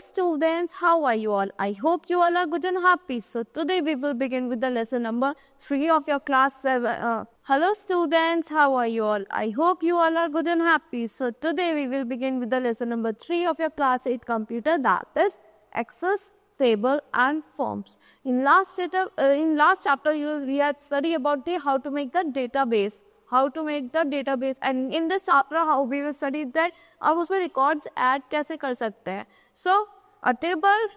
students, how are you all? I hope you all are good and happy. So today we will begin with the lesson number 3 of your class 7. Hello students, how are you all? I hope you all are good and happy. So today we will begin with the lesson number 3 of your class 8 computer, that is access, table and forms. In last chapter we had studied about how to make the database. And in this chapter how we will study that आप उसमें records add कैसे कर सकते हैं. So a table,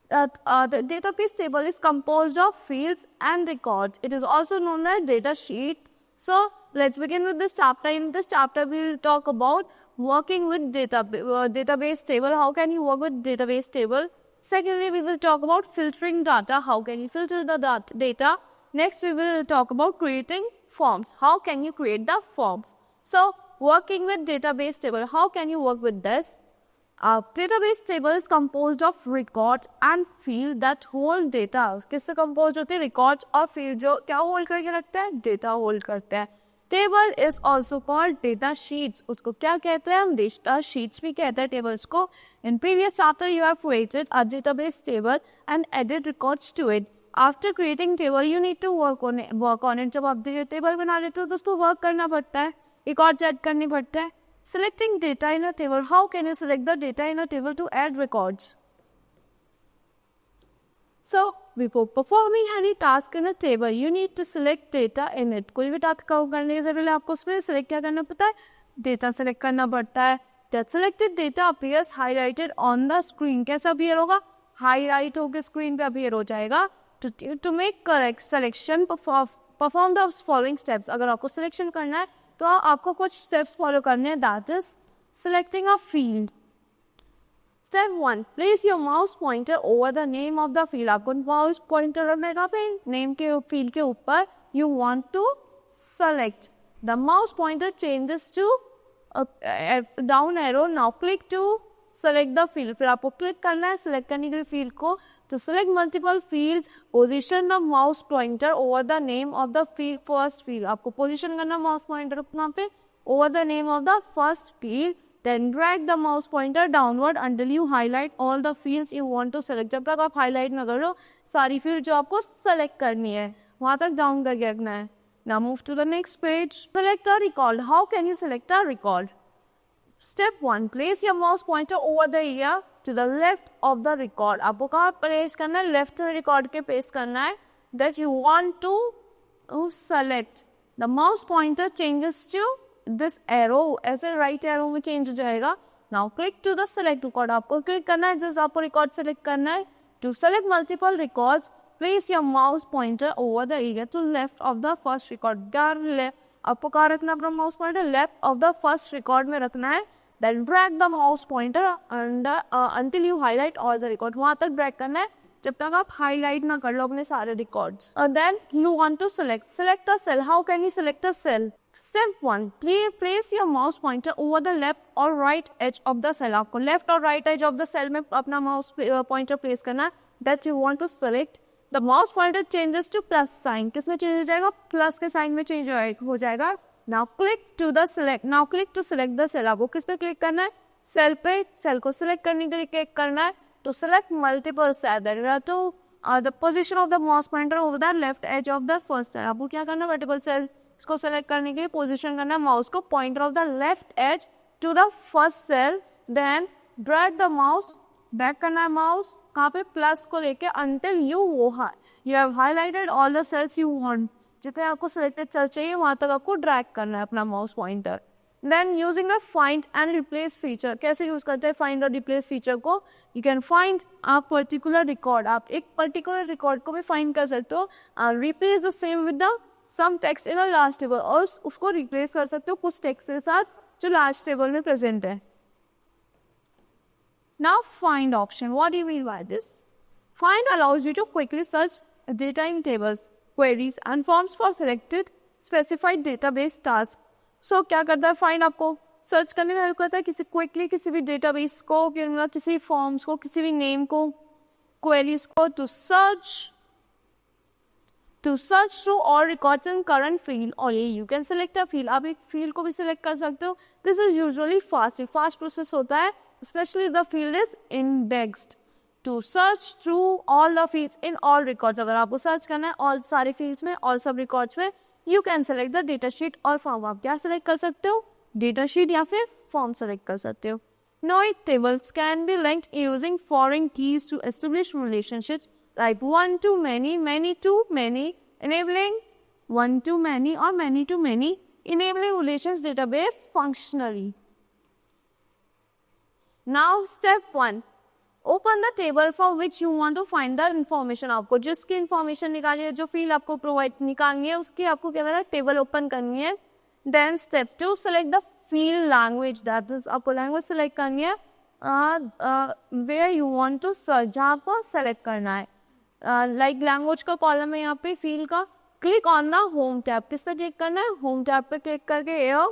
the database table is composed of fields and records. It is also known as data sheet. So let's begin with this chapter. In this chapter we will talk about working with database table. How can you work with database table? Secondly, we will talk about filtering data. How can you filter the data? Next, we will talk about creating forms. How can you create the forms? So, working with database table. How can you work with this? Database table is composed of records and field that hold data. किससे composed होते हैं? Records और field जो क्या hold करके रखते हैं? Data hold करते हैं. Table is also called data sheets. उसको क्या कहते हैं? हम data sheets भी कहते हैं tables को. In previous chapter, you have created a database table and added records to it. After creating table, you need to work on it. जब आप table बना लेते हो तो उसको work करना पड़ता है. Records add करनी पड़ता है. Selecting data in a table. How can you select the data in a table to add records? So, before performing any task in a table, you need to select data in it. कोई भी task करने से पहले आपको उसमें select क्या करना पड़ता है? Data select करना पड़ता है. That selected data appears highlighted on the screen. कैसा appear होगा? Highlight होकर screen पे appear हो जाएगा. To make correct selection, perform the following steps. अगर आपको selection करना है तो आपको कुछ steps follow करने हैं. That is selecting a field. Step 1. Place your mouse pointer over the name of the field. आपको mouse pointer रखने का पे name के field के ऊपर you want to select. The mouse pointer changes to down arrow. Now click to select the field. फिर आपको click करना है select करने के लिए field को. To select multiple fields, position the mouse pointer over the name of the first field. आपको position करना mouse pointer अपना पे over the name of the first field. Then drag the mouse pointer downward until you highlight all the fields you want to select. जब तक आप highlight ना करो सारी field जो आपको select करनी है वहाँ तक down करके रखना है. Now move to the next page. Select a record. How can you select a record? Step 1. Place your mouse pointer over the area to the left of the record. आपको कहाँ place करना है? Left record के paste करना है that you want to select. The mouse pointer changes to this arrow. ऐसे right arrow में change हो जाएगा. Now click to the select record. आपको click करना है जिस आपको record select करना है. To select multiple records, place your mouse pointer over the area to left of the first record. आपको कहाँ रखना अपना mouse pointer? Left of the first record में रखना है. Then drag the mouse pointer until you highlight all the records. वहाँ तक drag करना है जब तक आप highlight ना कर लो अपने सारे records. Then you want to select a cell. How can you select a cell? Step 1. Place your mouse pointer over the left or right edge of the cell. आपको left और right edge of the cell में अपना mouse pointer place करना है that you want to select. The mouse pointer changes to plus sign. किसमें change हो जाएगा? Plus के sign में change हो जाएगा. Now click to select the cell. आपको किस पे click करना है? Cell पे. Cell को select करने के लिए click करना है. To select multiple cells, then you have to the position of the mouse pointer over the left edge of the first cell. आपको क्या करना है? Multiple cell इसको select करने के लिए position करना है mouse को pointer of the left edge to the first cell. Then drag the mouse. Back करना है mouse कहाँ पे? Plus को लेके until you have highlighted all the cells you want. जितने आपको selected cell चाहिए वहाँ तक आपको drag करना है अपना mouse pointer. Then using a find and replace feature. कैसे use करते हैं find और replace feature को? You can find a particular record. आप एक particular record को भी find कर सकते हो and replace the same with the some text in a last table. और उसको replace कर सकते हो कुछ text के साथ जो last table में present है. Now find option. What do you mean by this? Find allows you to quickly search data in tables, queries and forms for selected specified database task. So क्या करता है find आपको search करने में help करता है quickly किसी भी database को किसी forms को किसी भी name को queries को to search through all records in current field only. You can select a field. आप एक field को भी select कर सकते हो. This is usually fast process होता है. especially the field is indexed to search through all the fields in all records. अगर आपको सर्च करना है all सारे fields में, all सब records में, you can select the data sheet और form. आप क्या select कर सकते हो? Data sheet या फिर form select कर सकते हो. Now tables can be linked using foreign keys to establish relationships like one to many, many to many, enabling one to many or many to many, enabling relations database functionally. Now step 1. Open the table from which you want to find the information. आपको जिसकी information निकालनी है, जो field आपको provide निकालनी है, उसकी आपको क्या करना है? Table open करनी है. Then step 2, select the field language. That is, आपको language select करनी है where you want to search, जहाँ आपको select करना है. Like language का column है यहाँ पे field का. Click on the home tab. किस पे click करना है? Home tab पे click करके here.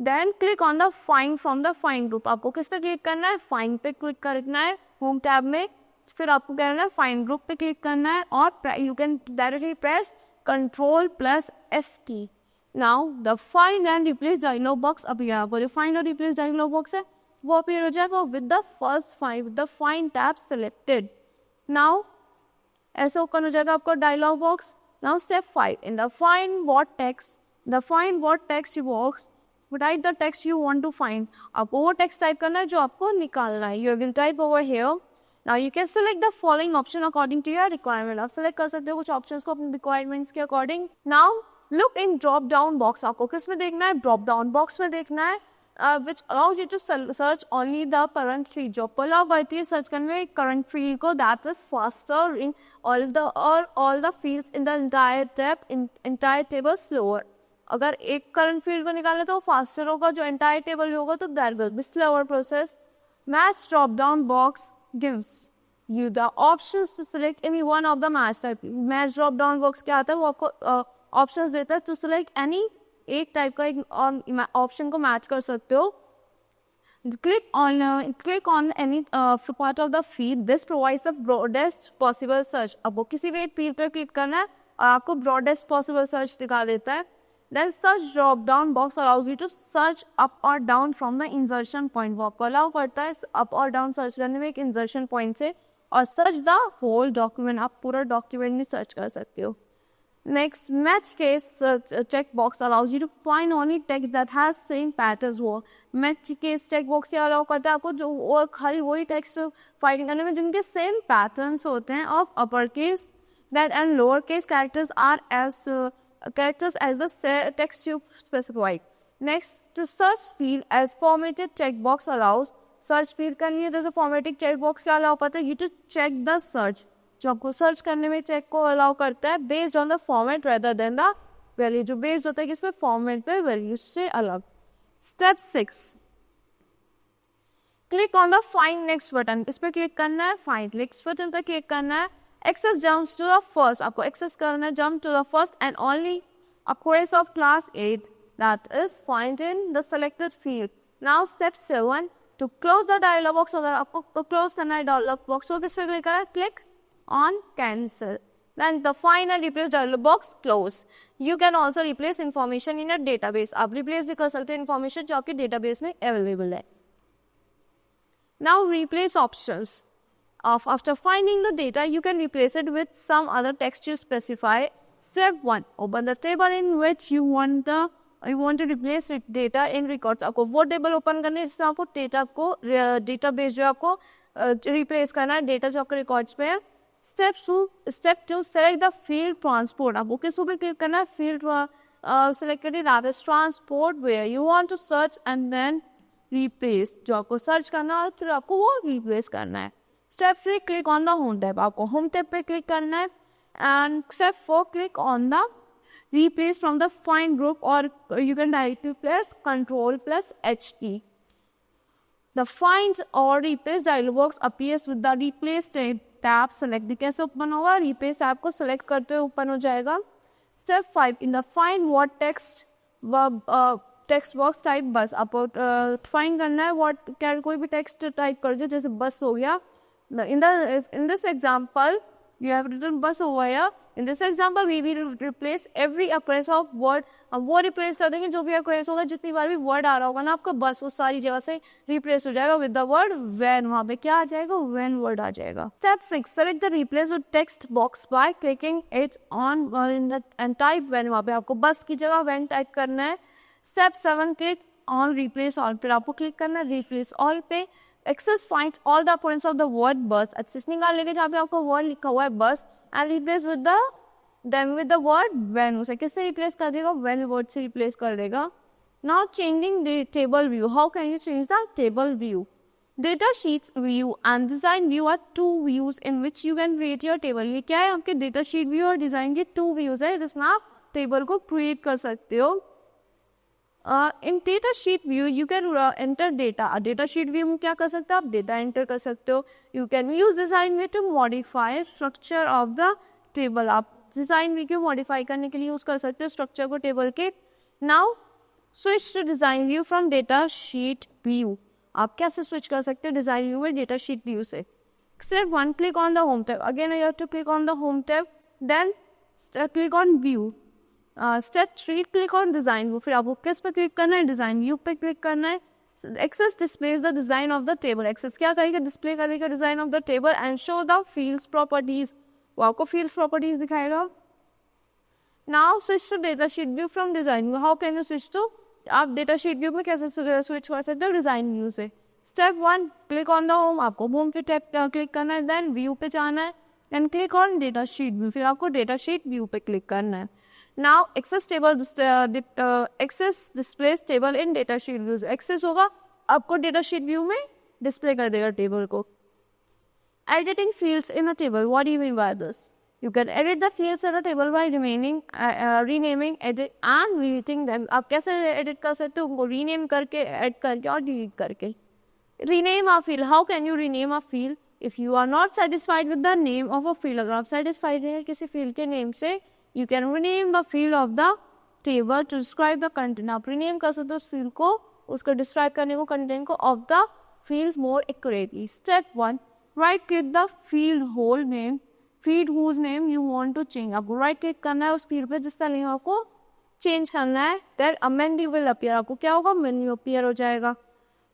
Then click on the find from the find group. आपको किस पे click करना है? Find पे click करना है home tab में. फिर आपको क्या करना है? Find group पे click करना है और you can directly press Control plus F key. Now the find and replace dialog box अब यहाँ पर find और replace dialog box है, वो appear हो जाएगा with the first find, with the find tab selected. Now ऐसे open हो जाएगा आपका dialog box. Now step 5, in the find what text, the find what text box, write the text you want to find. आपको वो text type करना है जो आपको निकालना है. You will type over here. Now you can select the following option according to your requirement. आप select कर सकते हो कुछ options को अपने requirements के according. Now look in drop down box. आपको किस में देखना है? Drop down box में देखना है. Which allows you to search only the current field. जो आपको allow करती है search करने में current field को, that is faster in all the fields in the entire table slower. अगर एक current field को निकालना तो faster होगा, जो entire table होगा तो that will be slower process. Match drop down box gives you the options to select any one of the match type. Match drop down box क्या आता है? वो आपको options देता है to select any एक टाइप का एक ऑप्शन को मैच कर सकते हो. Click on any part of the feed. This provides the broadest possible search. अब वो किसी भी एक फील्ड पर क्लिक करना है और आपको broadest possible search दिखा देता है. Then search drop down box allows you to search up or down from the insertion point. वो आपको allow करता है up or down search करने में एक insertion point से, और search the whole document. आप पूरा document में search कर सकते हो. Next, match case checkbox allows you to find only text that has same patterns. वो match case checkbox क्या allow करता है आपको? जो खाली वही text find करने में जिनके same patterns होते हैं of uppercase that and lowercase characters are as the text you specify. Next, to search field as formatted checkbox allows search field करनी है, जैसे formatting checkbox क्या allow करता है? You to check the search. जो आपको सर्च करने में चेक को अलाउ करता है based on the format rather than the value, जो बेस्ड होता है किसमें? फॉर्मेट पे, वैल्यू से अलग. Step 6, click on the find next button. इस पर क्लिक करना है, फाइंड नेक्स्ट बटन पर क्लिक करना है. Access jumps to the first, आपको एक्सेस करना है jump to the first and only occurrence of class 8 that is find in the selected field. Now step 7, to close the dialog box. अगर आपको close करना है dialog box तो किस पर क्लिक करना है? Click on cancel. Then the find and replace dialog box close. You can also replace information in a database. आप replace भी कर सकते हैं information जो आपके database में available है. Now replace options. After finding the data, you can replace it with some other text you specify. Step 1, open the table in which you want to replace data in records. आपको वो table open करना है जिससे आपको data को database जो आपको replace करना है, data जो आपके records पे है. Step 2, select the field transport. आपको किस पे क्लिक करना है? Field select करिए, that is transport where you want to search and then replace. जो आपको search करना है फिर आपको वो replace करना है. Step 3, click on the home tab. आपको home tab पे क्लिक करना है. And step 4, click on the replace from the find group, or you can directly press Control plus H key. The find or replace dialog box appears with the replace tab select. कैसे open होगा? replace tab को select करते हुए open हो जाएगा. Step 5, in the find what text text box type bus. आपको find करना है what कोई भी text type कर दो, जैसे bus हो गया. In this example you have written bus over here. In this example we will replace every occurrence of word, हम वो रिप्लेस कर देंगे जो भी अक्रेंस होगा, जितनी बार भी वर्ड आ रहा होगा ना आपका, बस वो सारी जगह से रिप्लेस हो जाएगा विद द वर्ड व्हेन। वहाँ पे क्या आ जाएगा, व्हेन वर्ड आ जाएगा। Step 6, select the replace with text box by clicking it on and type when. वहाँ पे आपको बस की जगह व्हेन टाइप करना है। Step 7, click on replace all, फिर आपको क्लिक करना है रिप्लेस ऑल पे। Access find all the opponents of the word bus, Access निकाल लेंगे जहाँ पे आपको वर्ड लिखा हुआ है बस, and replace with the them with the word when. उसे किससे रिप्लेस कर देगा, व्हेन वर्ड से रिप्लेस कर देगा। Now changing the table view, how can you change the table view? Data sheets view and design view are two views in which you can create your table. ये क्या है, आपके data sheet view और design के two views है जिसमें आप table को क्रिएट कर सकते हो। In data sheet view you can enter data, data sheet view में क्या कर सकते हो आप, डेटा एंटर कर सकते हो। You can use design view to modify structure of the table, आप डिजाइन व्यू को मॉडिफाई करने के लिए यूज कर सकते हो स्ट्रक्चर को टेबल के। Now switch to design view from data sheet view, आप कैसे स्विच कर सकते हो डिजाइन व्यू में डेटा शीट व्यू से? Step 1, click on the home tab, again you have to click on the home tab, then click on view. Step 3, click on design view, फिर आपको किस पे क्लिक करना है, डिजाइन व्यू पे click करना है। Access displays the design of the table, Access क्या करेगा, डिस्प्ले करेगा design of the table and show the fields properties, वो आपको फील्ड्स प्रॉपर्टीज दिखाएगा। Now switch to data sheet view from design view, how can you switch to, आप data sheet view में कैसे switch कर सकते हो डिजाइन व्यू से? Step 1, click on the home, आपको होम पे टैप क्लिक करना है, देन व्यू पे जाना है, then click on data sheet view, फिर आपको डेटा शीट व्यू पे क्लिक करना है। Now Access table, Access displays table in data sheet view, Access होगा आपको डेटा शीट व्यू में डिस्प्ले कर देगा टेबल को। Editing fields in a table, what do you mean by this? You can edit the fields in a table by renaming, edit and deleting them. आप कैसे edit कर सकते हो उनको, rename करके, add करके और delete करके। Rename a field, how can you rename a field? If you are not satisfied with the name of a field, अगर आप satisfied हैं किसी field के name से, you can rename the field of the table to describe the content. आप rename कर सकते हो उस field को, उसको describe करने को, content को of the fields more accurately. Step 1, right click the field whole name, field whose name you want to change, आपको राइट क्लिक करना है उस फील्ड पे जिसका नेम आपको चेंज करना है, then a menu will appear, आपको क्या होगा, मेन्यू अपीयर हो जाएगा।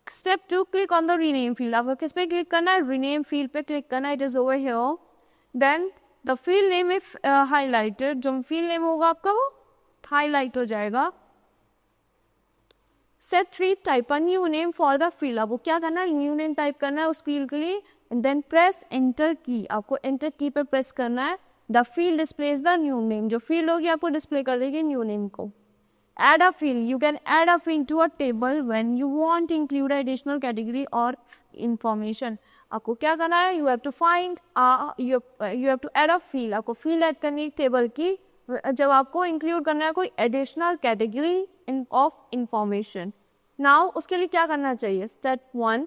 Step 2, click on the rename field, आपको किस पे क्लिक करना है, रीनेम फील्ड पे क्लिक करना है, it is over here, then the field name is highlighted, जो फील्ड नेम होगा आपका वो हाईलाइट हो जाएगा। Step 3, type a new name for the field, आपको क्या करना है, न्यू नेम टाइप करना है उस फील्ड के लिए, देन प्रेस एंटर की, आपको एंटर की पे प्रेस करना है। The field displays the new name, जो फील्ड होगी आपको डिस्प्ले कर देगी न्यू नेम को। Add a field, you can add a field to a table when you want to include additional category और इंफॉर्मेशन, आपको क्या करना है, you have to find you have to add a field, आपको field add करनी है table की जब आपको इंक्लूड करना है कोई additional category of information. Now उसके लिए क्या करना चाहिए? Step 1,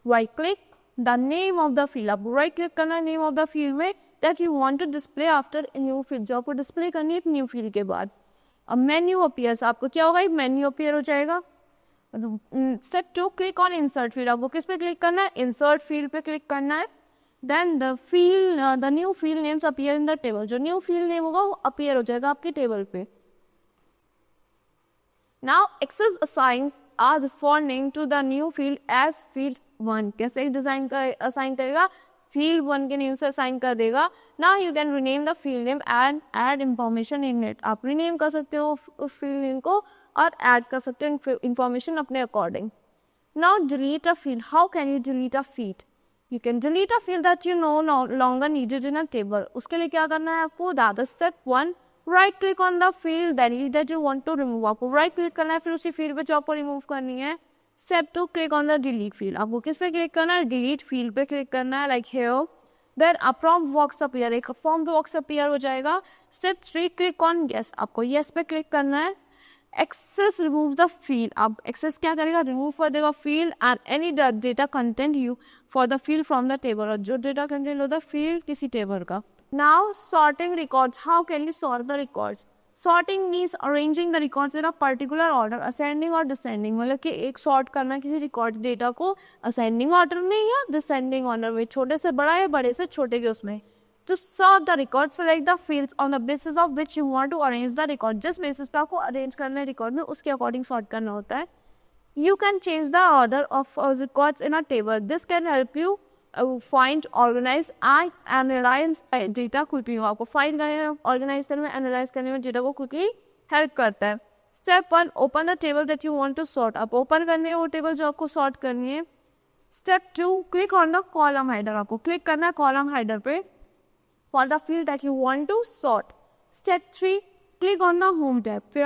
right click the name of the field, आपको राइट क्लिक करना है नेम ऑफ द फील्ड में that you want to display after new field, जो आपको डिस्प्ले करनी है न्यू फील्ड के बाद। अब मेन्यू अपीयर्स, आपको क्या होगा, मेन्यू अपीयर हो जाएगा। Step 2, click on insert field, आपको किस पे क्लिक करना है, इंसर्ट फील्ड पे क्लिक करना है, then the new field names appear in the table, जो न्यू फील्ड नेम होगा वो अपीयर हो जाएगा आपके टेबल पे। Now Access assigns are for name to the new field as field 1, कैसे डिजाइन का असाइन करेगा, फील्ड 1 के नेम से असाइन कर देगा। Now you can rename the field name and add information in it, आप रीनेम कर सकते हो उस फील्ड नेम को और ऐड कर सकते हो इंफॉर्मेशन अपने according. Now delete a field, how can you delete a field? You can delete a field that you no longer needed in a table, उसके लिए क्या करना है आपको, that is step 1, right click on the field that you want to remove, आपको right click करना है फिर उसी फील्ड पे जो आपको रिमूव करनी है। Step 2, click on the delete field, आपको किस पे क्लिक करना है, डिलीट फील्ड पे क्लिक करना है, like here, then a prompt box appear, एक फॉर्म बॉक्स अपीयर हो जाएगा। स्टेप 3, क्लिक ऑन यस, आपको यस पे क्लिक करना है। एक्सेस रिमूव द फील्ड, अब एक्सेस क्या करेगा, रिमूव कर देगा field and any data content you for the field from the table, और जो डेटा कंटेंट होता है फील्ड किसी टेबल का। Now sorting records, how can you sort the records? Sorting means arranging the records in a particular order, ascending और descending, मतलब कि एक सॉर्ट करना किसी रिकॉर्ड डेटा को असेंडिंग ऑर्डर में या डिसेंडिंग ऑर्डर में, छोटे से बड़ा या बड़े से छोटे के उसमें। To sort the record, select the fields on the basis of which you want to arrange the record. जिस basis पे आपको arrange करना है record में, उसके according sort करना होता है. You can change the order of records in a table. This can help you find, organize and analyze data quickly. आपको find करने में, organize करने में, analyze करने में data को quickly help करता है. Step 1, open the table that you want to sort. आप open करने है वो table जो आपको sort करनी है. Step 2, click on the column header. आपको click करना है column header पे for the field that you want to sort. Step 3, click on the home tab. फिर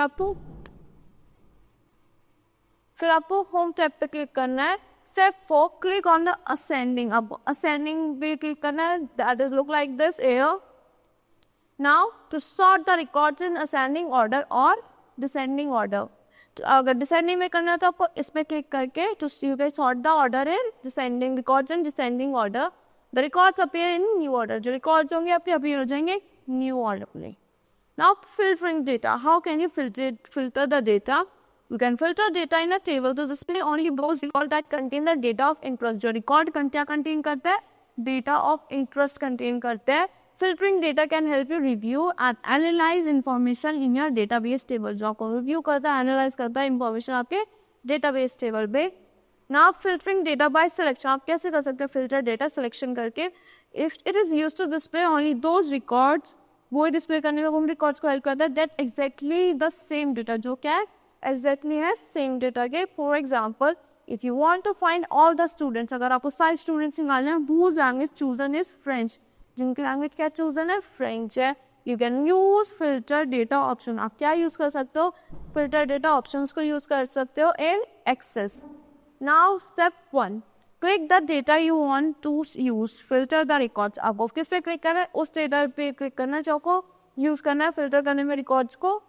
आपको home tab पे click करना है. Step 4, click on the ascending. अब ascending पे click करना है. That is look like this here. Now to sort the records in ascending order or descending order. तो अगर descending में करना है तो आपको इस पे click करके to you can sort the order in descending records in descending order. The records appear in new order. जो records होंगे आपके appear हो जाएंगे new order में. Now filtering data. How can you filter the data? You can filter data in a table to display only those records that contain the data of interest. जो record क्या contain करता है? Data of interest contain करता है. Filtering data can help you review and analyze information in your database table. जो आपको review करता है, analyze करता है information आपके database table पे. Now filtering data by selection. आप कैसे कर सकते हैं filter data selection करके? If it is used to display only those records, वो display करने में उन records को help करता है that exactly the same data. जो क्या है? Exactly है same data के. For example, if you want to find all the students, अगर आपको सारे students निकालने हैं, whose language chosen is French. जिनकी language क्या chosen है? French है. You can use filter data option. आप क्या use कर सकते हो? Filter data options को use कर सकते हो in Access. Now step 1, click the data you want to use. Filter the records. आपको किस पे click करना है? उस data पे click करना है जो आपको use करना है filter करने में records को.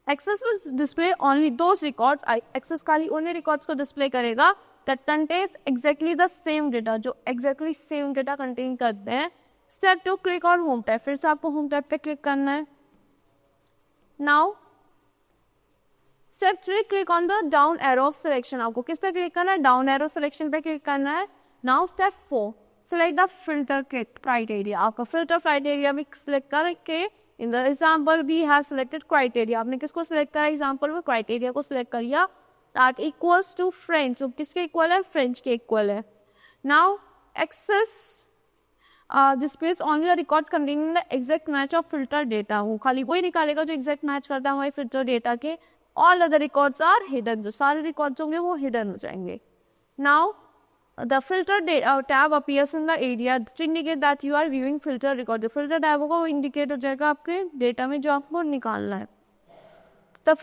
Access will display only those records. Access खाली उन्हीं records को display करेगा that contains exactly the same data. जो exactly same data contain करते हैं. Step 2, click on home tab. फिर से आपको home tab पे click करना है. Now Step 3, click on the down arrow of selection. आपको किस पे click करना है? Down arrow selection पे click करना है. Now step 4, select the filter criteria. आपका filter criteria भी select करके in the example we have selected criteria. आपने किसको select करा? Example में criteria को select कर लिया. That equals to French. तो किसके equal है? French के equal है. Now access displays only the records containing the exact match of filter data. वो खाली वही निकालेगा जो exact match करता है हमारे filter data के. All other records are hidden. जो सारे records होंगे वो hidden हो जाएंगे. Now the filter data tab appears in the area to indicate that you are viewing filter record. The filter tab होगा वो indicate हो जाएगा आपके data में जो आपको निकालना है. The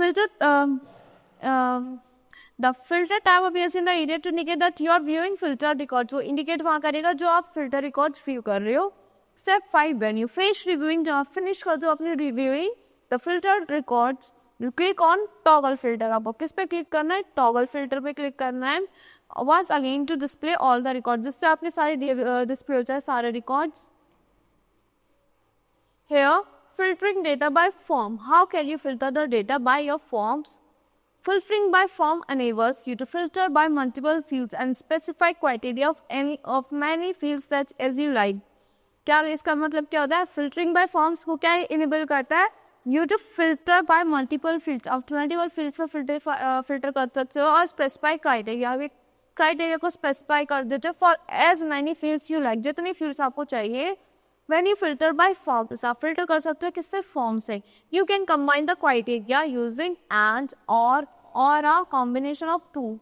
filter tab appears in the area to indicate that you are viewing filter records. वो indicate वहाँ करेगा जो आप filter records view कर रहे हो. Step 5, when you finish reviewing, जब आप finish कर दो अपनी reviewing the filter records, you click on toggle filter. आपको किस पे click करना है? Toggle filter पे click करना है. Once again to display all the records. जिससे आपके सारे display हो जाए सारे records. Here, filtering data by form. How can you filter the data by your forms? Filtering by form enables you to filter by multiple fields and specify criteria of many fields such as you like. क्या इसका मतलब क्या होता है? Filtering by forms को क्या enable करता है? You to filter by multiple fields. आप multiple fields पर filter कर सकते हो और specify criteria. आप criteria को specify कर देते हो for as many fields you like. जितनी fields आपको चाहिए. When you filter by forms, आप filter कर सकते हो किससे? Form से. You can combine the criteria using and or a combination of two.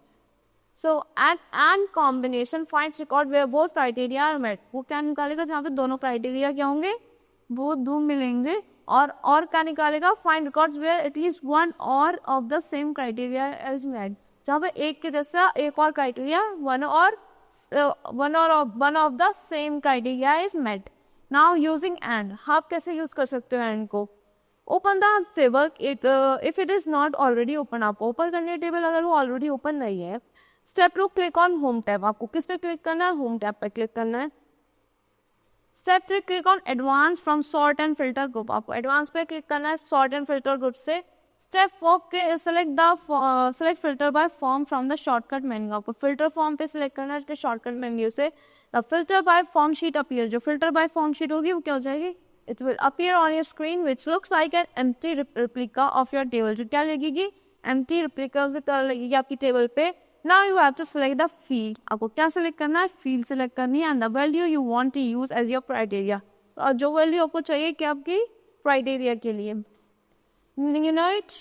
So and combination finds record where both criteria are met. वो क्या निकालेगा जहाँ पे दोनों criteria क्या होंगे? वो दो मिलेंगे. और क्या निकालेगा? Find records where at least one or of the same criteria is met. जहाँ पे एक के जैसा एक और criteria one of the same criteria is met. Now using and. आप कैसे use कर सकते हो and को? Open the table if it is not already open. आपको open करनी है table अगर वो already open नहीं है. Step 2, click on home tab. आपको किस पे click करना है? Home tab पे click करना है. Step 3, click on advanced from sort and filter group. आपको advanced पे click करना है sort and filter group से. Step 4, select filter by form from the shortcut menu. आपको filter form पे select करना है shortcut menu से. The filter by form sheet appear, जो फिल्टर बाय फॉर्म शीट होगी वो क्या हो जाएगी, it will appear on your screen which looks like an empty replica of your table, जो क्या लगेगी, एम्प्टी रिप्लिका की तरह लगेगी आपकी टेबल पे. Now you have to select the field, आपको क्या सेलेक्ट करना है, फील्ड सेलेक्ट करनी है, and the value you want to use as your criteria, और जो वैल्यू आपको चाहिए कि आपकी क्राइटेरिया के लिए. You know it,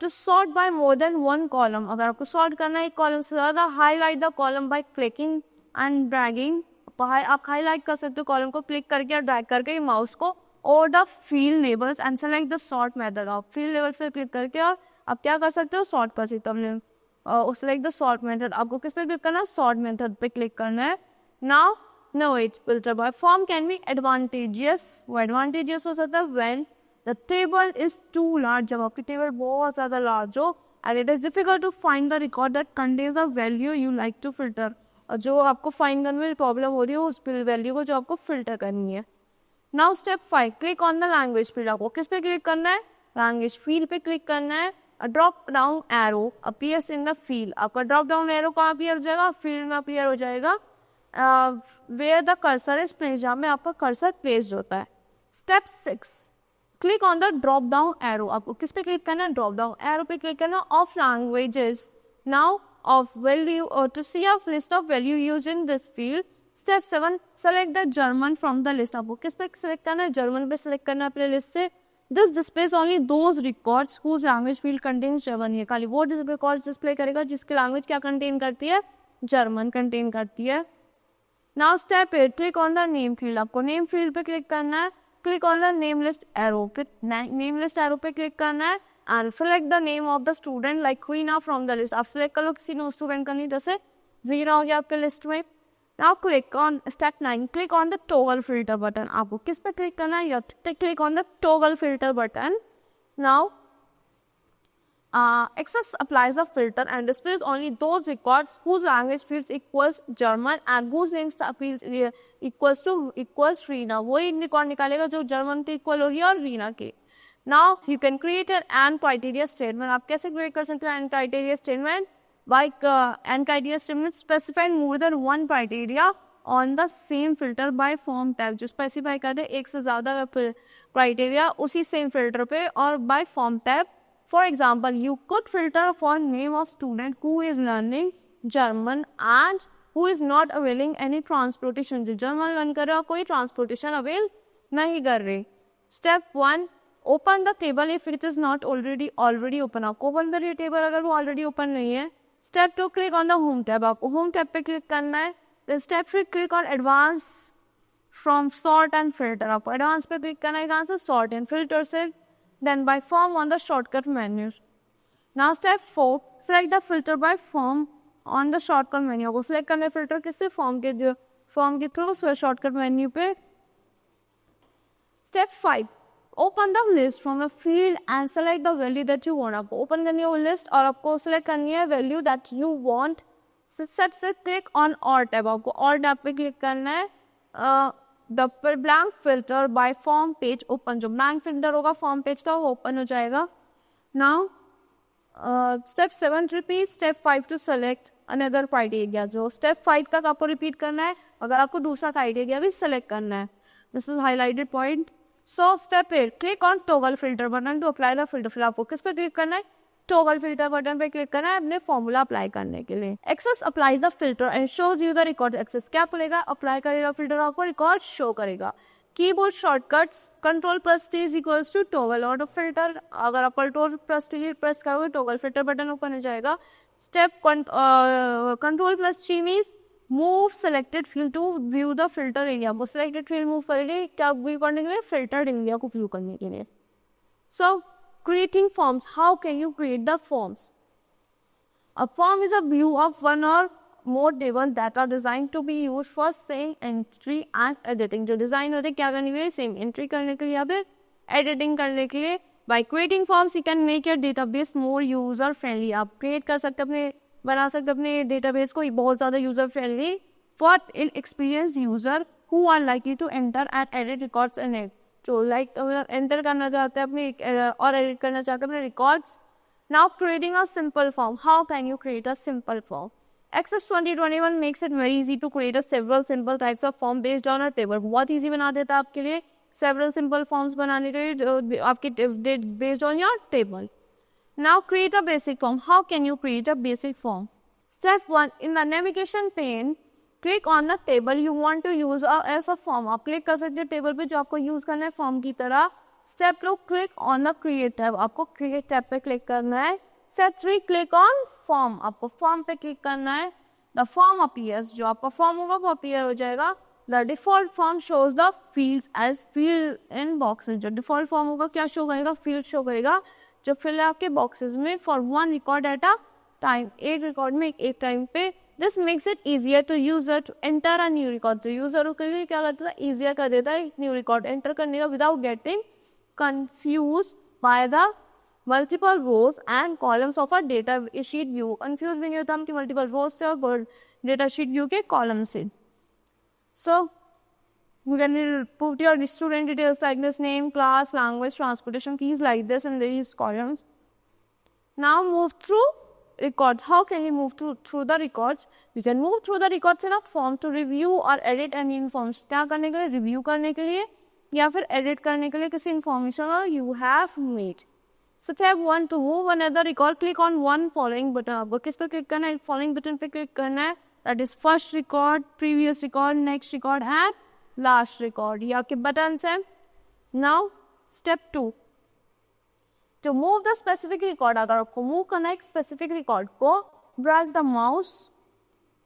to sort by more than one column, अगर आपको सॉर्ट करना है एक कॉलम से ज़्यादा, highlight the column by clicking and dragging, आप हाईलाइट कर सकते हो कॉलम को क्लिक करके और ड्रैग करके माउस को, और the field labels and select the sort method, आप फील्ड लेवल पे क्लिक करके और आप क्या कर सकते हो, सॉर्ट पर सकते हो, सेलेक्ट द सॉर्ट मेथड, आपको किस पे क्लिक करना है, सॉर्ट मेथड पे क्लिक करना है. Now know it, filter by form can be advantageous, वो एडवांटेजियस हो सकता है when the table is too large, जब आपकी टेबल बहुत ज़्यादा लार्ज हो, and it is difficult to find the record that contains the value you like to filter, और जो आपको फाइंड करने में प्रॉब्लम हो रही है उस वैल्यू को जो आपको फिल्टर करनी है. Now step 5, click on the language field, आपको किस पे क्लिक करना है, लैंग्वेज फील्ड पे क्लिक करना है. A drop down arrow appears in the field, आपका ड्रॉप डाउन एरो कहाँ अपीयर हो जाएगा, फील्ड में अपीयर हो जाएगा, where the cursor is place, जहाँ में आपका कर्सर प्लेस्ड होता है. Step 6, click on the drop down arrow, आपको किस पे क्लिक करना है, ड्रॉप डाउन एरो पे क्लिक करना, of languages. Now of value, और to see of list of value use in this field. Step 7, select the German from the list, आपको किस पे सेलेक्ट करना है, जर्मन पे सेलेक्ट करना है अपने लिस्ट से. This displays only those records whose language field contains German, ये खाली वो रिकॉर्ड्स डिस्प्ले करेगा जिसकी लैंग्वेज क्या कंटेन करती है, जर्मन कंटेन करती है. Now step 8, click on the name field, आपको नेम फील्ड पे क्लिक करना है, click on the name list arrow, फिर नेम लिस्ट एरो पे क्लिक करना है, and select the name of the student like Reena from the list, आप select कर लो किसी ने स्टूडेंट का नहीं, जैसे रीना हो गया आपके लिस्ट में. Now click on step 9, click on the toggle filter button, आपको किस पे क्लिक करना है, या click on the toggle filter button. Now access applies the filter and displays only those records whose language fields equals German and whose links appeals equals Rina, वही record निकालेगा जो German के इक्वल होगी और रीना के. Now you can create an and criteria statement, आप कैसे create कर सकते हैं and criteria statement, by and criteria statement specified more than one criteria on the same filter by form tab, जो स्पेसिफाई करते हैं एक से ज़्यादा क्राइटेरिया उसी सेम फिल्टर पे और by form tab. For example, you could filter for name of student who is learning German and who is not availing any transportation, जो German learn कर रहा है कोई transportation avail नहीं कर रहे. Step 1, open the table if it is not already open, आपको open करिए table अगर वो already open नहीं है. Step 2, click on the home tab, आपको home tab पे click करना है. Then step 3, click on advance from sort and filter, आपको advance पे click करना है कहाँ से, sort and filter से. Then by form on the shortcut menus. Now step 4, select the filter by form on the shortcut menu, आपको select करना है filter किससे, फॉर्म के थ्रू shortcut menu पे. Step 5, open the list from the field and select the value that you want, आपको open करनी है वो list और आपको select करनी है value that you want. Set से click on all tab, आपको all tab पे click करना है. The blank filter by form page open, जो blank filter होगा form page का वो open हो जाएगा. Now step 7, repeat step 5 to select another criteria, जो step 5 तक आपको repeat करना है अगर आपको दूसरा criteria भी select करना है. This is highlighted point. So step 8, click on toggle filter button to apply the filter, फिर आपको किस पे क्लिक करना है, टॉगल फिल्टर बटन पे क्लिक करना है अपने फॉर्मूला अप्लाई करने के लिए. Access applies the filter and shows you the record, Access क्या करेगा, अप्लाई करेगा फिल्टर, आपको रिकॉर्ड शो करेगा. Keyboard shortcuts Ctrl+T is equals to toggle auto filter, अगर आप Ctrl+T प्रेस करोगे टॉगल फिल्टर बटन ओपन हो जाएगा. Step Ctrl+T means move selected field to view the filter area, वो सेलेक्टेड फील्ड मूव करेगी क्या view करने के लिए, फिल्टर एरिया को व्यू करने के लिए. सो creating forms, how can you create the forms? A form is a view of one or more tables that are designed to be used for same entry and editing, जो design होते हैं क्या करने के लिए, सेम एंट्री करने के लिए या फिर एडिटिंग करने के लिए. By creating forms you can make your database more user friendly, आप क्रिएट कर सकते अपने बना सकते अपने डेटाबेस को बहुत ज़्यादा user friendly for inexperienced user who are likely to enter and edit records in it, जो लाइक एंटर करना चाहते हैं अपने और एडिट करना चाहते हैं अपने records. Now creating a simple form, how can you create a simple form, Access 2021 makes it very easy to create a several simple types of form based on a table. बहुत easy बना देता है आपके लिए several simple forms बनाने के लिए आपके based on your table. Now create a basic form. How can you create a basic form? Step 1. In the navigation pane, click on the table you want to use as a form. आप click कर सकते हो table पे जो आपको use करना है form की तरह. Step 2. Click on the create tab. आपको create tab पे click करना है. Step 3. Click on form. आपको form पे click करना है. The form appears. जो आपका form होगा वो appear हो जाएगा. The default form shows the fields as field in boxes. जो default form होगा क्या show करेगा? Field show करेगा जो fill है आपके boxes में for one record at a time. एक record में एक time पे. This makes it easier to user to enter a new record. जो user के लिए क्या करता है? Easier कर देता है new record enter करने का without getting confused by the multiple rows and columns of a data sheet view. Confused भी नहीं होता हम कि multiple rows से और data sheet view के columns से. So you can put your student details like this: name, class, language, transportation keys like this in these columns. Now move through records. How can you move through the records? You can move through the records in a form to review or edit any information. क्या करने के लिए? Review करने के लिए या फिर edit करने के लिए किसी information you have made. Step 1. To move another record, click on one following button. आपको किस पे click करना है? Following button पे click करना है. That is first record, previous record, next record and last record. ये आपके buttons हैं. Now step 2. To move the specific record, अगर आपको move करना है एक specific record को, drag the mouse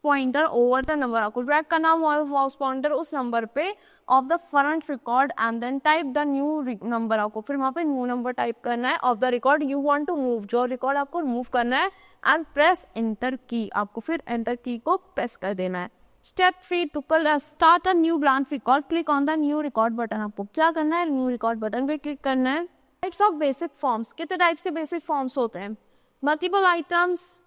pointer over the number. आपको drag करना mouse pointer उस number पे of the current record and then type the new number. आपको फिर वहाँ पे new number type करना है of the record you want to move. जो record आपको move करना है and press enter key. आपको फिर enter key को press कर देना है. Step 3. To start a new blank record, click on the new record button. आपको क्या करना है? New record button पे click करना है. Types of basic forms. कितने types के basic forms होते हैं? Multiple items.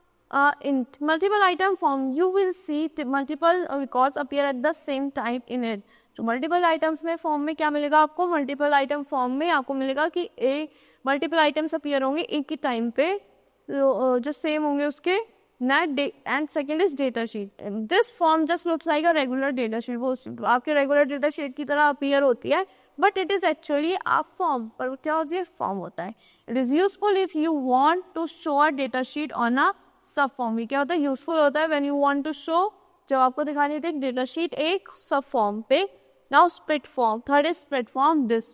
In multiple item form, you will see multiple records appear at the same time in it. तो multiple items में form में क्या मिलेगा आपको? Multiple item form में आपको मिलेगा कि multiple items appear होंगे एक ही time पे जो same होंगे उसके and second is data sheet. This form just looks like a regular data sheet. वो आपके regular data sheet की तरह appear होती है, but it is actually a form. पर क्या होती है? Form होता है. It is useful if you want to show a data sheet on a subform. क्या होता है? यूजफुल होता है when you want to show, जब आपको दिखानी होती है डेटा शीट एक सब फॉर्म पे. Now split form. Third is split form. This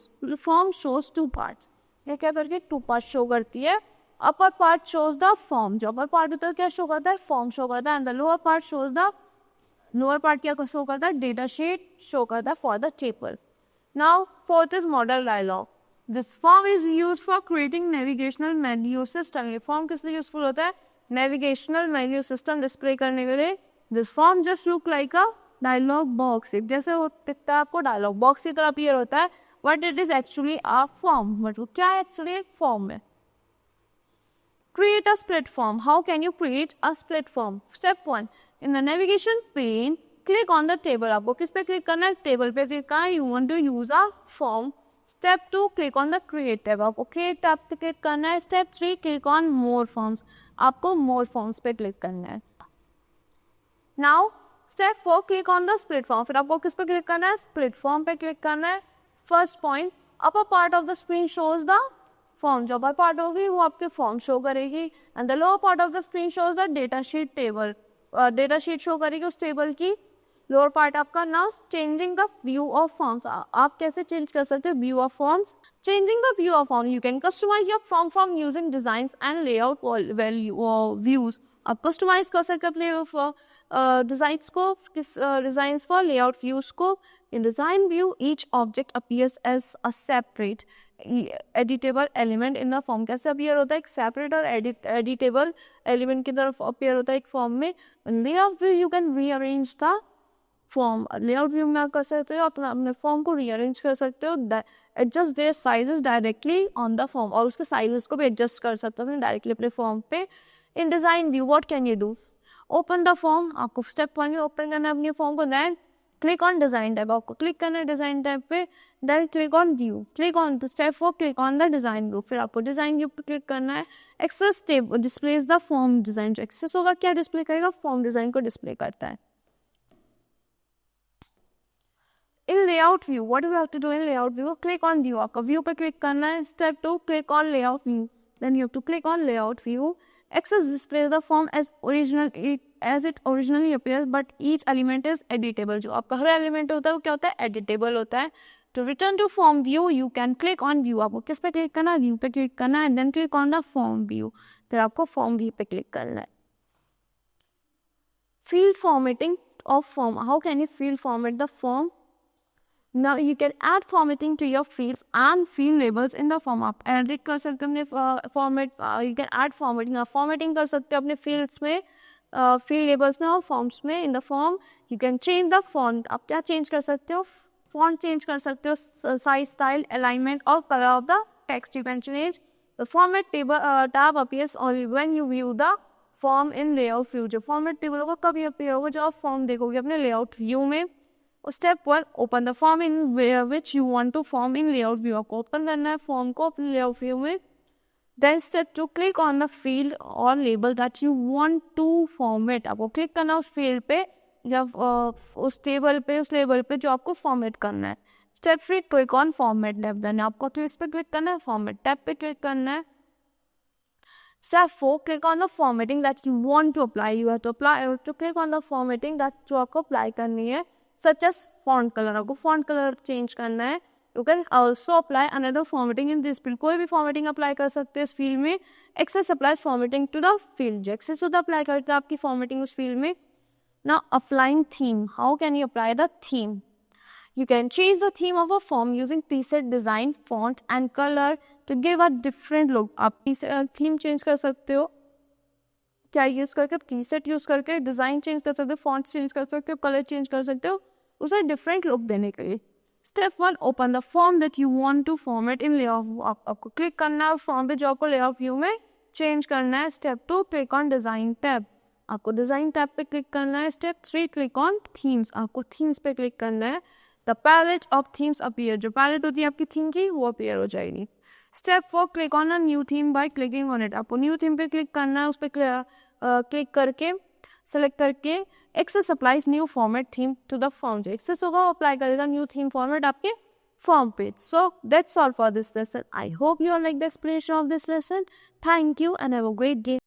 form shows two parts. ये क्या करके टू पार्ट शो करती है. Upper part shows the form. जो अपर पार्ट होता है क्या शो करता है? फॉर्म शो करता है. And the lower part shows the lower part क्या शो करता है? डेटा शीट शो करता है for the table. Now fourth is modal dialog. This form is use for creating navigational menu system. ये form किस लिए यूजफुल होता है? नेविगेशनल मेन्यू सिस्टम डिस्प्ले करने के लिए. This form just look like a dialog box. जैसे वो दिखता है आपको डायलॉग बॉक्स की तरह अपीयर होता है, but it is actually a form. बट वो क्या है? एक्चुअली फॉर्म है. Create a split form. How can you create a split form? Step 1. In the navigation pane click on the table. आपको किस पे क्लिक करना है? टेबल पे क्लिक करना है. You want to use a form. Step 2. Click on the create tab. आपको create tab पे क्लिक करना है. Step 3. Click on more forms. आपको more forms पे क्लिक करना है. Now step 4. Click on the split form. फिर आपको किस पे क्लिक करना है? split form पे क्लिक करना है. First point. Upper part of the screen shows the form. जो upper part होगी वो आपके form show करेगी. And the lower part of the screen shows the data sheet table. Data sheet show करेगी उस table की. लोअर पार्ट आपका. Now changing the view of forms. आप कैसे चेंज कर सकते हो view of forms? Changing the view of form. You can customize your form from using designs and layout views. आप कस्टमाइज कर सकते हो अपने डिजाइंस को. किस डिजाइंस फॉर लेआउट व्यूज को. In design view each object appears as a separate editable element in the form. कैसे appear होता है? एक सेपरेट और एडिटेबल एलिमेंट की तरफ अपीयर होता है एक फॉर्म में. Layout view you can rearrange the form. Layout view में आप कर सकते हो अपने फॉर्म को रीअरेंज कर सकते हो. Adjust there sizes directly on the form. और उसके साइजेस को भी एडजस्ट कर सकते हो डायरेक्टली अपने फॉर्म पे. In design view what can you do? Open the form. आपको स्टेप 1 में ओपन करना है अपने फॉर्म को. Then click on design tab, आपको क्लिक करना है डिजाइन टैब पे, then click on view, click on step 4 click on the design view, फिर आपको डिजाइन व्यू पे क्लिक करना है। Access tab displays the form design, जो एक्सेस होगा क्या डिस्प्ले करेगा, फॉर्म डिजाइन को डिस्प्ले करता है। In layout view what you have to do in layout view, click on view, आपका व्यू पे क्लिक करना है। Step 2 click on layout view, then you have to click on layout view. Access displays the form as it originally appears, but each element is editable. जो आपका हर element होता है वो क्या होता है, एडिटेबल होता है। To return to form view, you can click on view, आपको किस पे क्लिक करना है, व्यू पे क्लिक करना है, then click on the form view, फिर आपको form view पे क्लिक करना है। Field formatting of form, how can you field format the form? Now you can add formatting to your fields and field labels in the form, आप edit कर सकते हो अपने format, you can add formatting, आप formatting कर सकते हो अपने fields में, field labels में और forms में। in the form you can change the font, आप क्या change कर सकते हो, font change कर सकते हो, size, style, alignment और color of the text you can change। the format table tab appears only when you view the form in layout view, जो format table होगा कभी appear होगा जब आप form देखोगे अपने layout view में। Step 1 open the form in which you want to form in layout view, आपको ओपन करना है फॉर्म को अपने लेआउट व्यू में। Then step 2 click on the field और label that you want to format, आपको click करना है उस फील्ड पे जब उस टेबल पे उस लेबल पे जो आपको फॉर्मेट करना है। Step 3 click on format tab, then आपको तो इस पे क्लिक करना है, फॉर्मेट टैब पे क्लिक करना है। Step 4 click on the formatting that you want to apply, you have to click on the formatting that जो आपको अप्लाई करनी है, such as font color, आपको font color चेंज करना है। You can also apply another formatting in this field, कोई भी formatting apply कर सकते हैं इस फील्ड में। Access applies formatting to the field, जो access होता है अप्लाई करता है आपकी formatting उस फील्ड में। Now applying theme, how can you apply the theme? You can change the theme of a form using preset design, font and color to give a different look, आप theme change कर सकते हो क्या use करके, preset use करके design change कर सकते हो, फॉन्ट चेंज कर सकते हो, कलर चेंज कर सकते हो उसे डिफरेंट लुक देने के लिए। Step 1 open the form that you want to format in layout, आपको क्लिक करना है फॉर्म पे जो आपको लेआउट व्यू में चेंज करना है। Step 2 click on design tab, आपको डिज़ाइन टैब पे क्लिक करना है। स्टेप 3 क्लिक ऑन थीम्स, आपको थीम्स पे क्लिक करना है। The palette of themes appear, जो पैलेट होती है आपकी थीम की वो अपीयर हो जाएगी। Step 4 click on a new theme by clicking on it, आपको न्यू थीम पे क्लिक करना है, उस पर क्लिक करके सेलेक्ट करके Access applies new format theme to the form, जो एक्सेस होगा वो अप्लाई करेगा न्यू थीम फॉर्मेट आपके form page. So that's all for this lesson, I hope you are like the explanation of this lesson. Thank you and have a great day.